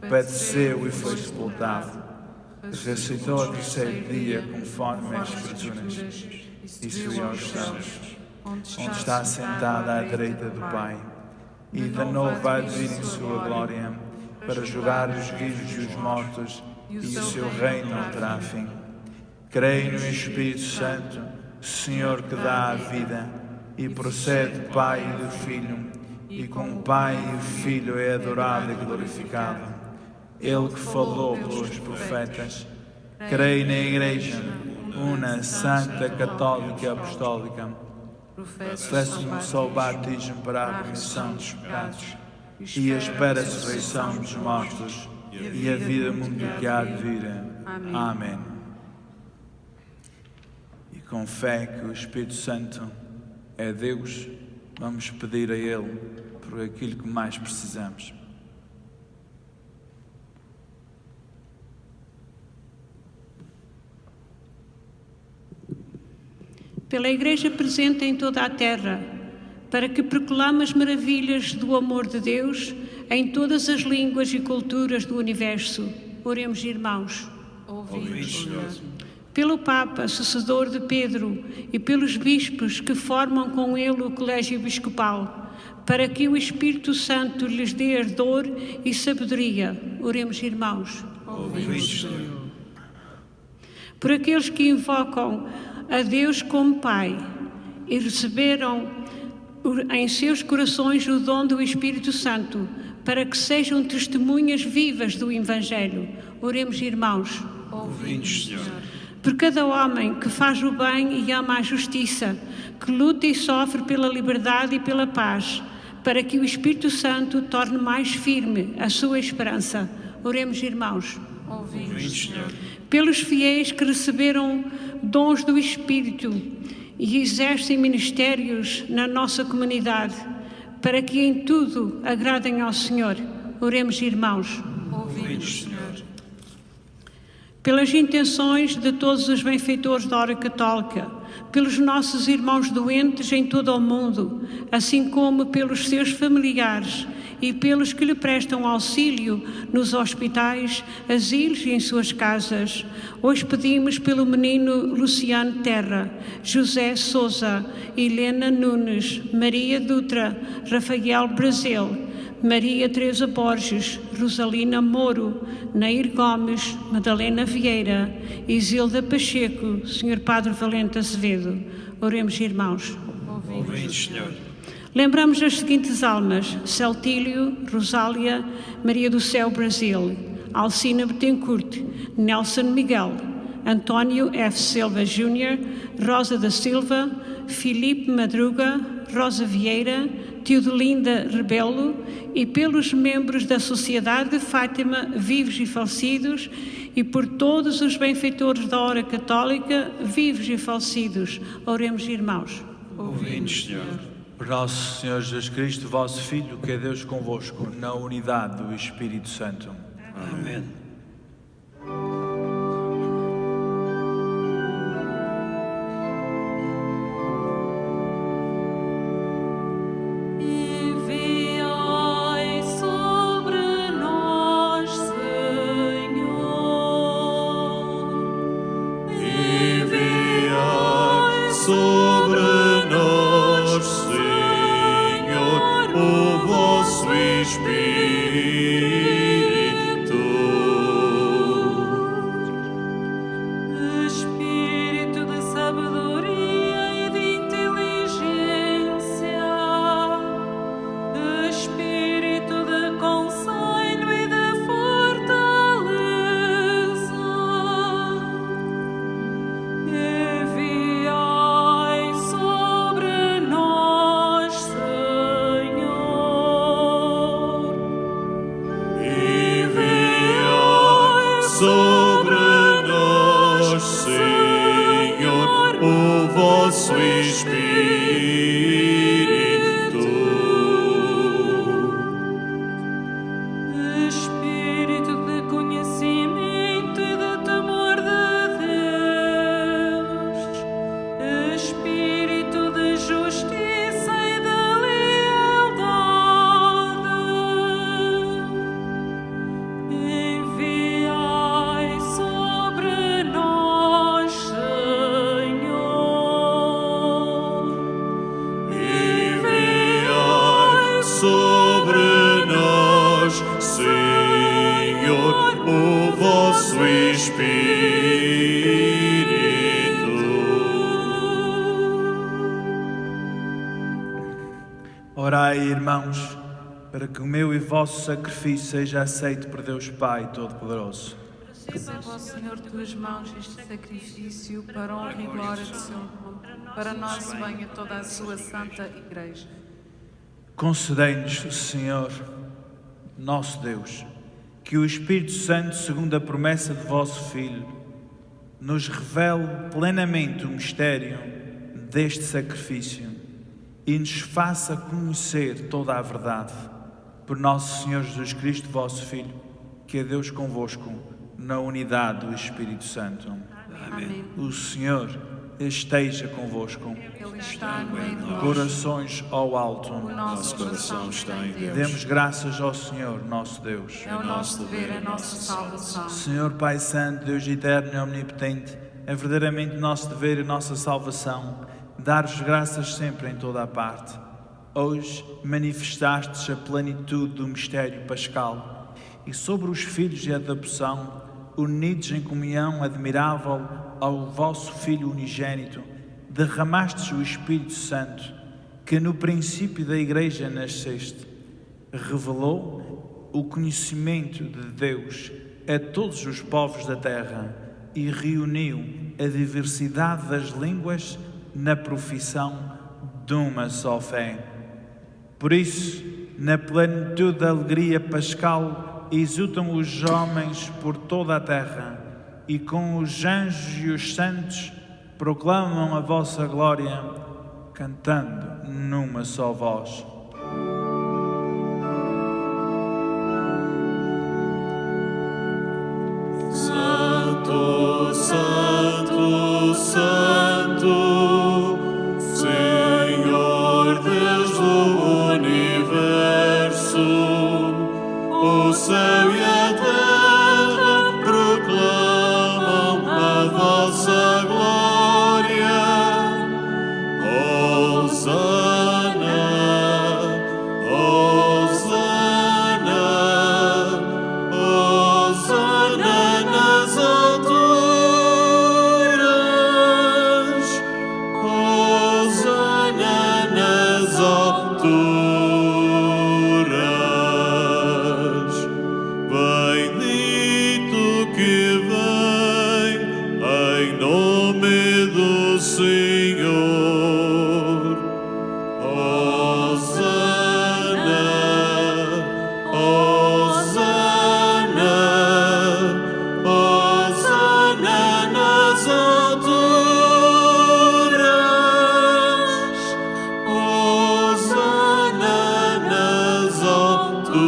padeceu e foi sepultado. Ressuscitou ao terceiro dia, conforme as Escrituras, e subiu aos céus, onde está sentado à direita do Pai, e de novo vai vir em sua glória, para julgar os vivos e os mortos, e o seu reino não terá fim. Creio no Espírito Santo, Senhor que dá a vida, e procede do Pai e do Filho, e com o Pai e o Filho é adorado e glorificado. Ele que falou pelos profetas. Creio na Igreja, una, santa, católica e apostólica. Professo um só batismo para a remissão dos pecados, e espero a ressurreição dos mortos e a vida mundo que há de vir. Amém. E com fé que o Espírito Santo é Deus, vamos pedir a Ele por aquilo que mais precisamos. Pela Igreja presente em toda a terra, para que proclame as maravilhas do amor de Deus em todas as línguas e culturas do universo. Oremos, irmãos. Ouvi-nos, Senhor. Pelo Papa, sucessor de Pedro, e pelos bispos que formam com ele o colégio episcopal, para que o Espírito Santo lhes dê ardor e sabedoria. Oremos, irmãos. Ouvi-nos, Senhor. Por aqueles que invocam a Deus como Pai e receberam em seus corações o dom do Espírito Santo, para que sejam testemunhas vivas do Evangelho. Oremos, irmãos. Ouvi-nos, Senhor. Por cada homem que faz o bem e ama a justiça, que luta e sofre pela liberdade e pela paz, para que o Espírito Santo torne mais firme a sua esperança. Oremos, irmãos. Ouvi-nos, Senhor. Pelos fiéis que receberam dons do Espírito e exercem ministérios na nossa comunidade, para que em tudo agradem ao Senhor. Oremos, irmãos. Ouvi-nos, Senhor. Pelas intenções de todos os benfeitores da hora católica, pelos nossos irmãos doentes em todo o mundo, assim como pelos seus familiares e pelos que lhe prestam auxílio nos hospitais, asilos e em suas casas. Hoje pedimos pelo menino Luciano Terra, José Souza, Helena Nunes, Maria Dutra, Rafael Brasil, Maria Teresa Borges, Rosalina Moro, Nair Gomes, Madalena Vieira, Isilda Pacheco, Sr. Padre Valente Azevedo. Oremos, irmãos. Ouvi-nos, Senhor. Lembramos as seguintes almas: Celtílio, Rosália, Maria do Céu Brasil, Alcina Betancourt, Nelson Miguel, António F. Silva Jr., Rosa da Silva, Filipe Madruga, Rosa Vieira, Teodelinda Rebelo, e pelos membros da Sociedade de Fátima, vivos e falecidos, e por todos os benfeitores da hora católica, vivos e falecidos. Oremos, irmãos. Ouvi-nos, Senhor. Por nosso Senhor Jesus Cristo, vosso Filho, que é Deus convosco, na unidade do Espírito Santo. Amém. Enviai sobre nós, Senhor. Enviai sobre nós, Senhor, o vosso Espírito. Espírito de sabedoria e de inteligência, Espírito de conselho e de fortaleza, enviai sobre nós, Senhor. Enviai sobre nós, Senhor, o vosso Espírito. Espírito de conhecimento e de temor de Orai, irmãos, para que o meu e vosso sacrifício seja aceito por Deus Pai Todo-Poderoso. Receba, ó Senhor, de tuas mãos este sacrifício para a honra e glória do seu nome, para nosso bem e toda a sua santa Igreja. Concedei-nos, Senhor, nosso Deus, que o Espírito Santo, segundo a promessa de vosso Filho, nos revele plenamente o mistério deste sacrifício e nos faça conhecer toda a verdade. Por nosso Senhor Jesus Cristo, vosso Filho, que é Deus convosco, na unidade do Espírito Santo. Amém. O Senhor esteja convosco. Ele está no meio de nós. Corações ao alto. O nosso coração está em Deus. Demos graças ao Senhor, nosso Deus. É o nosso dever, é a nossa salvação. Senhor Pai Santo, Deus eterno e omnipotente, é verdadeiramente nosso dever e nossa salvação dar-vos graças sempre em toda a parte. Hoje manifestastes a plenitude do mistério pascal e sobre os filhos de adoção, unidos em comunhão admirável ao vosso Filho unigênito, derramastes o Espírito Santo, que no princípio da Igreja nasceste, revelou o conhecimento de Deus a todos os povos da terra e reuniu a diversidade das línguas na profissão de uma só fé. Por isso, na plenitude da alegria pascal, exultam os homens por toda a terra e com os anjos e os santos proclamam a vossa glória, cantando numa só voz. Santo, Santo, Santo, Senhor Deus do universo, o céu e a terra proclamam a vossa glória. Hosana, Hosana, Hosana nas alturas, Hosana nas alturas. Bendito que vem em nome do Senhor. Hosana, Hosana, Hosana nas alturas, Hosana nas alturas.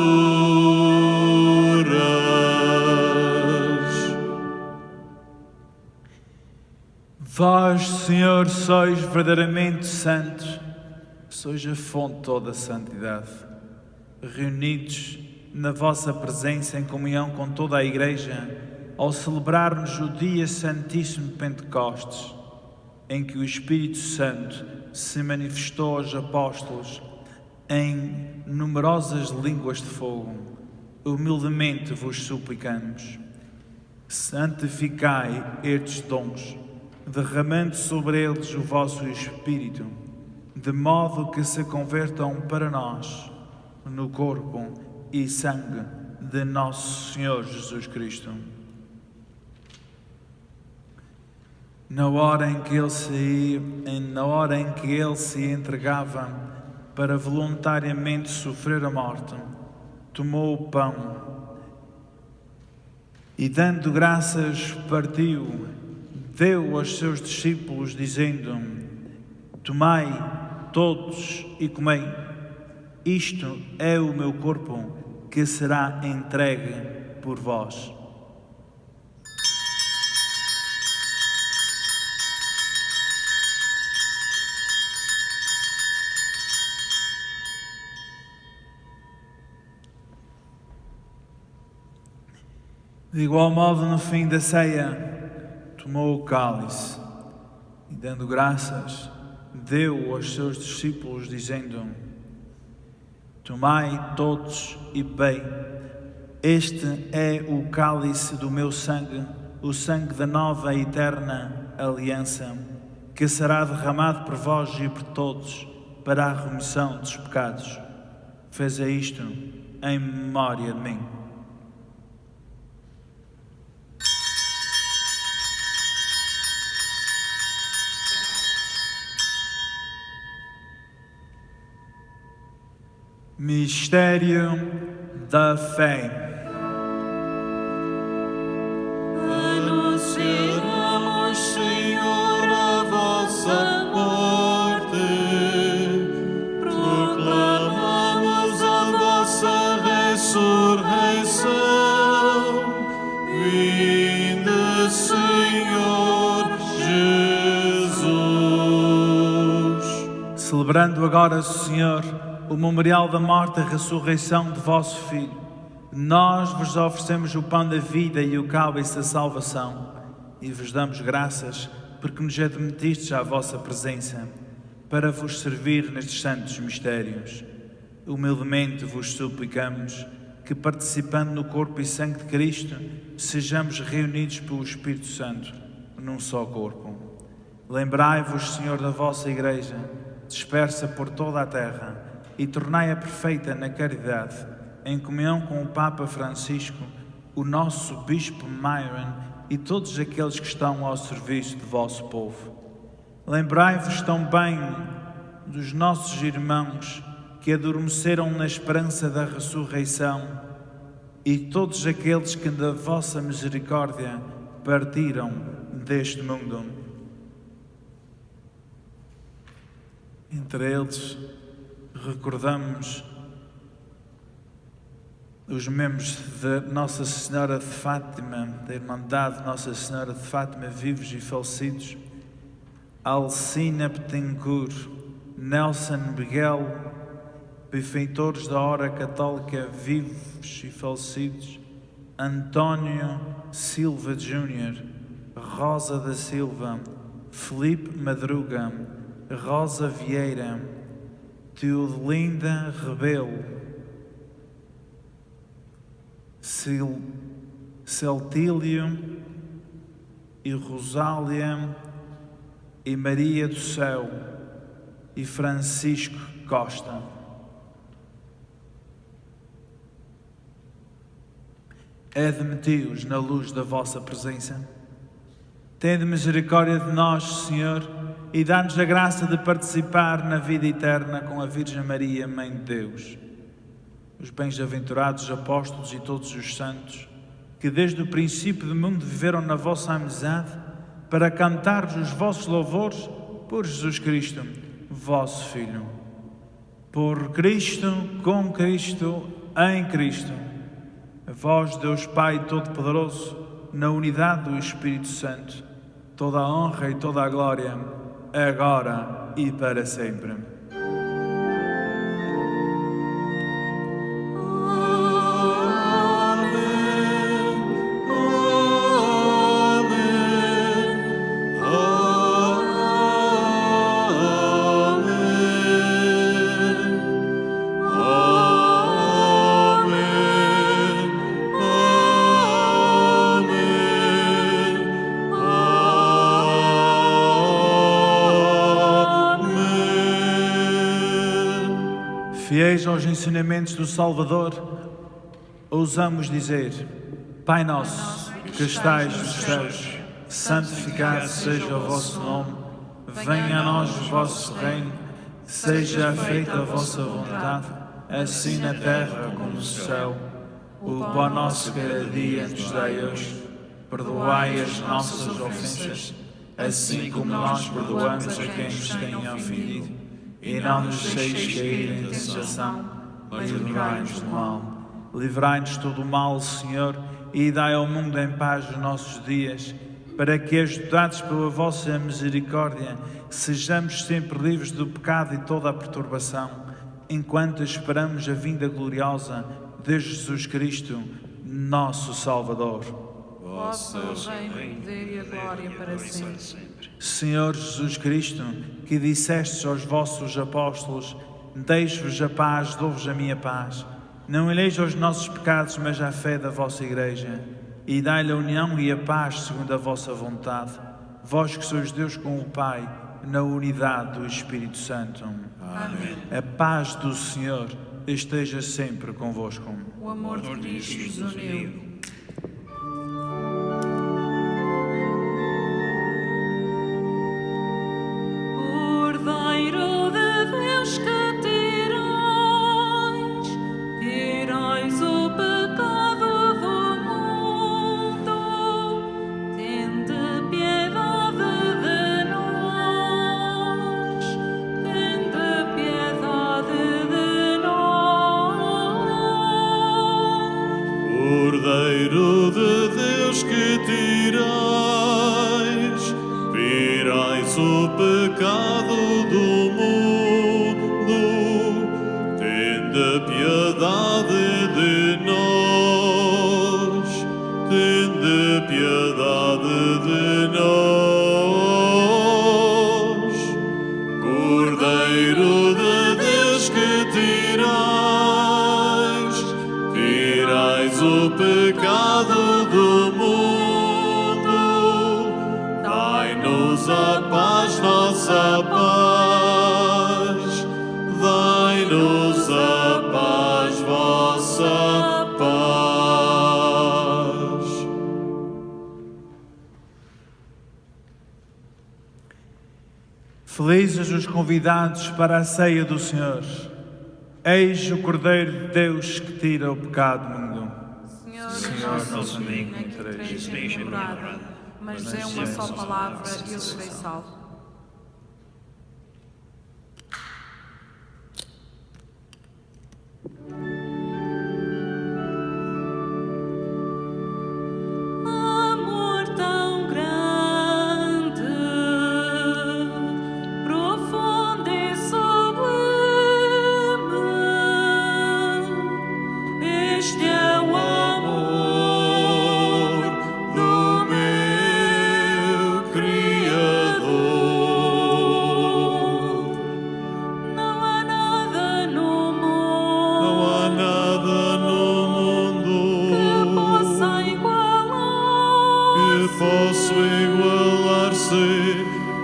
Vós, Senhor, sois verdadeiramente santos, sois a fonte de toda a santidade. Reunidos na vossa presença em comunhão com toda a Igreja, ao celebrarmos o dia santíssimo de Pentecostes, em que o Espírito Santo se manifestou aos apóstolos em numerosas línguas de fogo, humildemente vos suplicamos, santificai estes dons, derramando sobre eles o vosso Espírito, de modo que se convertam para nós no corpo e sangue de nosso Senhor Jesus Cristo. Na hora em que ele se entregava para voluntariamente sofrer a morte, tomou o pão e, dando graças, partiu, deu aos seus discípulos, dizendo: tomai todos e comei, isto é o meu corpo que será entregue por vós. De igual modo, no fim da ceia, tomou o cálice e, dando graças, deu aos seus discípulos, dizendo: tomai todos e bebei, este é o cálice do meu sangue, o sangue da nova e eterna aliança, que será derramado por vós e por todos para a remissão dos pecados. Faze isto em memória de mim. Mistério da fé. Anunciamos, Senhor, a vossa morte, proclamamos a vossa ressurreição. Vinde, Senhor Jesus. Celebrando agora, Senhor, o memorial da morte e ressurreição de vosso Filho, nós vos oferecemos o pão da vida e o cálice da salvação e vos damos graças porque nos admitistes à vossa presença para vos servir nestes santos mistérios. Humildemente vos suplicamos que, participando no corpo e sangue de Cristo, sejamos reunidos pelo Espírito Santo num só corpo. Lembrai-vos, Senhor, da vossa Igreja, dispersa por toda a terra, e tornai-a perfeita na caridade, em comunhão com o Papa Francisco, o nosso Bispo Myron e todos aqueles que estão ao serviço do vosso povo. Lembrai-vos também dos nossos irmãos que adormeceram na esperança da ressurreição e todos aqueles que da vossa misericórdia partiram deste mundo. Entre eles, recordamos os membros de Nossa Senhora de Fátima, da Irmandade Nossa Senhora de Fátima, vivos e falecidos, Alcina Betancourt, Nelson Miguel, benfeitores da Hora Católica, vivos e falecidos, António Silva Júnior, Rosa da Silva, Felipe Madruga, Rosa Vieira, Teodelinda Rebelo, Celtílio e Rosália e Maria do Céu e Francisco Costa. Admiti-os na luz da vossa presença. Tende misericórdia de nós, Senhor, e dá-nos a graça de participar na vida eterna com a Virgem Maria, Mãe de Deus. Os bem-aventurados apóstolos e todos os santos, que desde o princípio do mundo viveram na vossa amizade, para cantar os vossos louvores por Jesus Cristo, vosso Filho. Por Cristo, com Cristo, em Cristo. A vós, Deus Pai Todo-Poderoso, na unidade do Espírito Santo, toda a honra e toda a glória, agora e para sempre. Fiéis aos ensinamentos do Salvador, ousamos dizer: Pai nosso, que estais nos céus, santificado seja o vosso nome, venha a nós o vosso reino, seja feita a vossa vontade, assim na terra como no céu. O pão nosso cada dia nos dai hoje, perdoai as nossas ofensas, assim como nós perdoamos a quem nos tem ofendido. E não nos deixeis cair em tentação, mas livrai-nos do mal. Livrai-nos de todo o mal, Senhor, e dai ao mundo em paz os nossos dias, para que, ajudados pela vossa misericórdia, sejamos sempre livres do pecado e toda a perturbação, enquanto esperamos a vinda gloriosa de Jesus Cristo, nosso Salvador. Vosso reino, o poder e a glória para sempre. Senhor Jesus Cristo, que dissestes aos vossos apóstolos: deixo-vos a paz, dou-vos a minha paz. Não eleja os nossos pecados, mas a fé da vossa Igreja, e dai-lhe a união e a paz segundo a vossa vontade. Vós que sois Deus com o Pai, na unidade do Espírito Santo. Amém. A paz do Senhor esteja sempre convosco. O amor de Cristo nos uniu. Cordeiro de Deus que tirais o pecado do mundo, tende piedade de nós, tende piedade de nós. Cordeiro de Deus que tirais o pecado do mundo, tende piedade de nós, tende piedade de nós. Cordeiro de Deus que tirais o pecado do mundo, dai-nos a paz, nossa paz, dai-nos a paz, vossa paz. Felizes os convidados para a ceia do Senhor. Eis o Cordeiro de Deus que tira o pecado do mundo. Senhor, nosso amigo, nem que esteja em minha morada, mas é uma só palavra e eu serei salvo. Amor tão grande, profundo e sublime, este é o amor do meu Criador. Não há nada no Não há mundo nada no mundo que possa que igualar-se possa igualar-se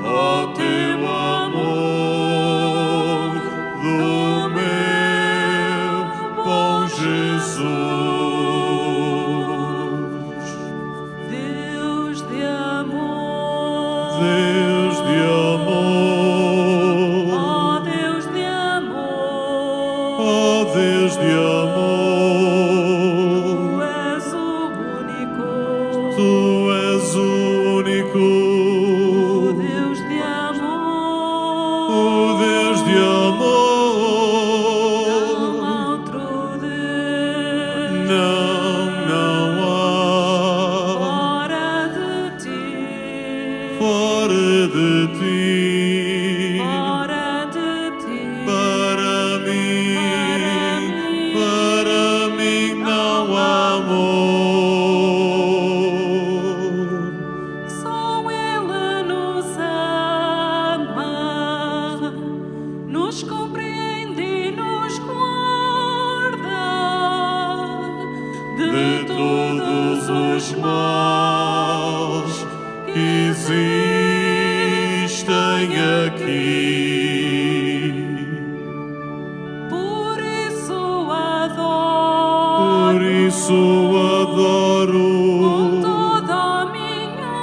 ao teu amor do meu bom Jesus. Deus de amor, Deus de amor, ó Deus de amor, ó Deus de amor, Tu és o único, Tu és o único, o Deus de amor, o Deus de não amor. há outro Deus Não há fora de ti, fora de ti, fora de ti, para mim não há amor. só Ele nos ama, nos compreende e nos guarda De todos os maus que existem aqui. Por isso adoro Por isso adoro com toda a minha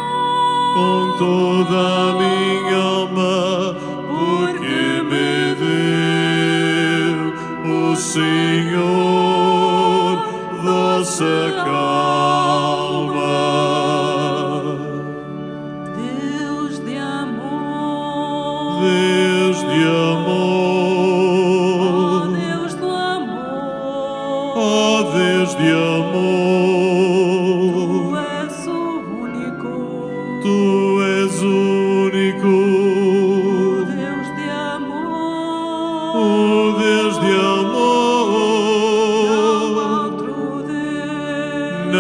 com toda a minha alma, porque me deu o Senhor doce calma. Deus de amor, Deus de ó amor, Deus do amor, ó Deus de amor, Tu és o único, Tu és o único, Deus de amor, o Deus de amor. não há outro Deus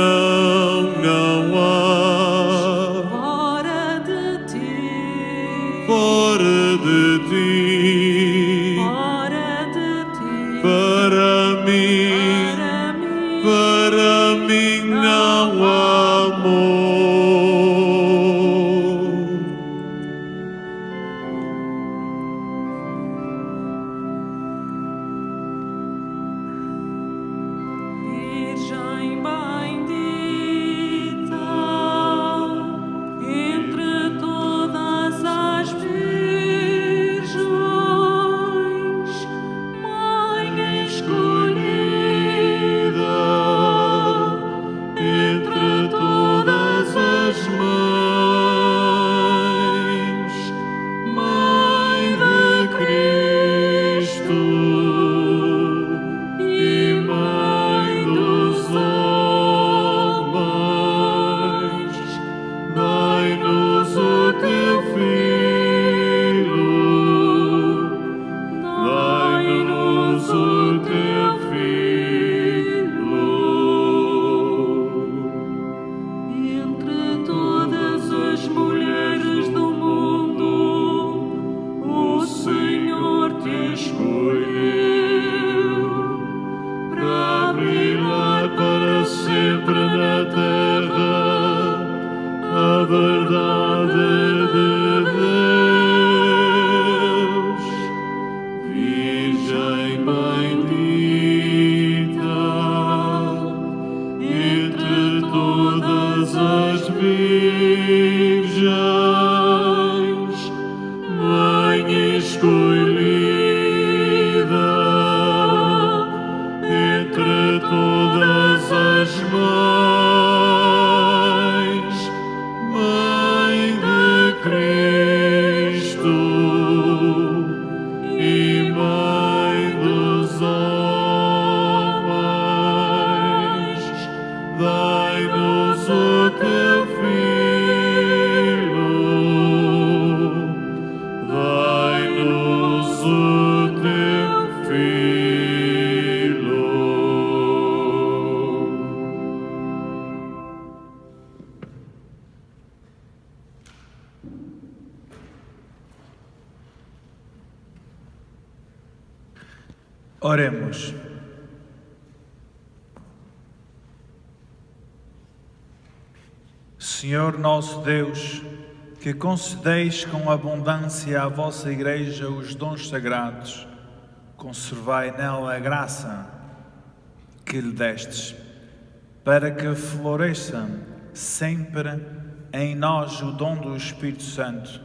Não há fora de ti, fora de ti, fora de ti, para mim não há amor. Oremos. Senhor nosso Deus, que concedeis com abundância à vossa Igreja os dons sagrados, conservai nela a graça que lhe destes, para que floresça sempre em nós o dom do Espírito Santo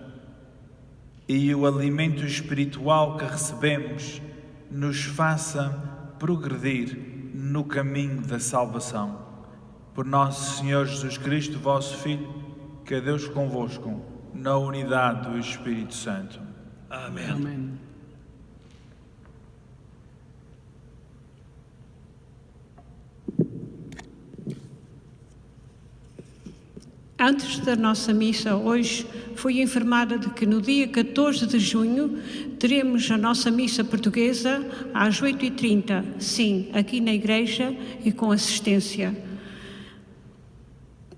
e o alimento espiritual que recebemos nos faça progredir no caminho da salvação. Por nosso Senhor Jesus Cristo, vosso Filho, que é Deus convosco, na unidade do Espírito Santo. Amém. Amém. Antes da nossa missa hoje, fui informada de que no dia 14 de junho teremos a nossa missa portuguesa às 8h30, sim, aqui na igreja e com assistência.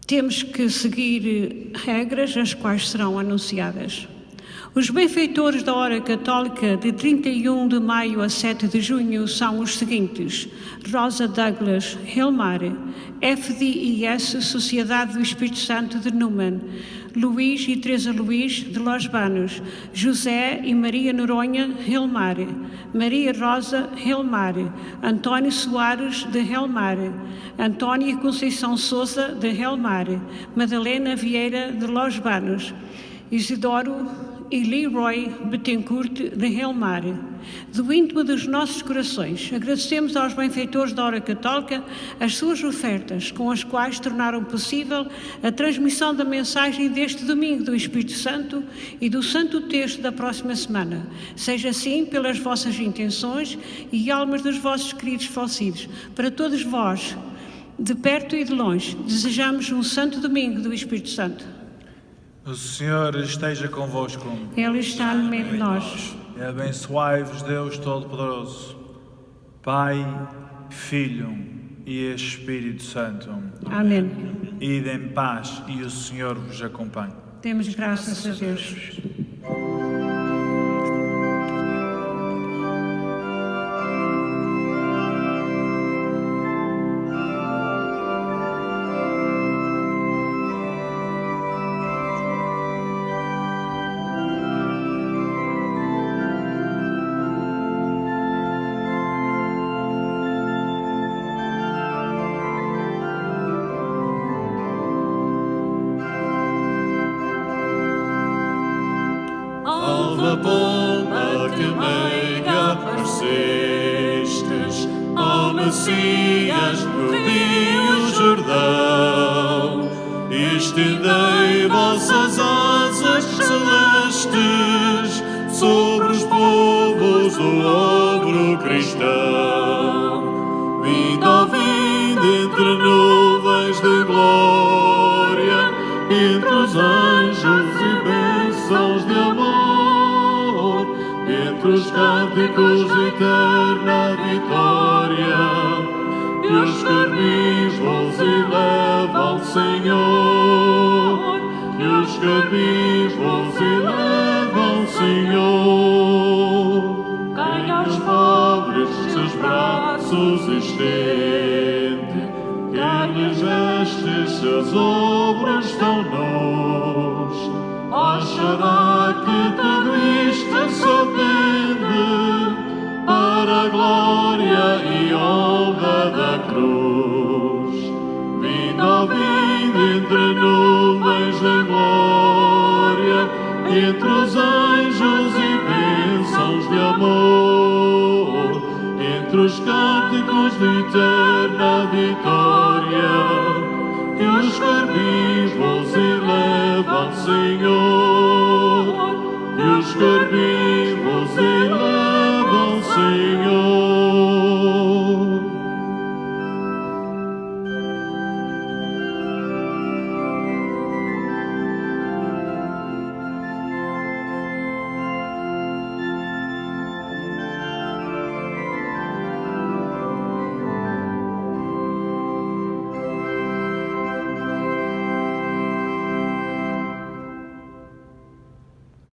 Temos que seguir regras as quais serão anunciadas. Os benfeitores da hora católica de 31 de maio a 7 de junho são os seguintes: Rosa Douglas, Hilmar, FDIS, Sociedade do Espírito Santo de Numan, Luís e Teresa Luís de Los Banos, José e Maria Noronha, Hilmar, Maria Rosa, Hilmar, António Soares de Hilmar, Antônia Conceição Souza de Hilmar, Madalena Vieira de Los Banos, Isidoro e Leroy Betancourt de Helmar. Do íntimo dos nossos corações, agradecemos aos benfeitores da hora católica as suas ofertas, com as quais tornaram possível a transmissão da mensagem deste domingo do Espírito Santo e do Santo Texto da próxima semana. Seja assim pelas vossas intenções e almas dos vossos queridos falecidos. Para todos vós, de perto e de longe, desejamos um santo domingo do Espírito Santo. O Senhor esteja convosco. Ele está no meio de nós. E abençoai-vos Deus Todo-Poderoso, Pai, Filho e Espírito Santo. Amém. Ide em paz e o Senhor vos acompanhe. Demos graças a Deus. Alva pomba que meiga aparecestes, ó Messias no Rio Jordão, e estendei vossas asas celestes sobre os povos do obro cristão. Vinde, ó vinde entre nuvens de glória, entre os anjos e bênçãos de amor, entre os cânticos de eterna vitória, e os querubins vos elevam, Senhor, e os querubins vos elevam, Senhor. Quem aos pobres seus braços estende, quem lhes vestes seus obras tão nus, achará que tudo isto só tende para a glória e honra da cruz. Vinde, ó vinde entre nuvens de glória, entre os anjos e bênçãos de amor, entre os cânticos de eterna vitória, e os querubins vos elevam, Senhor.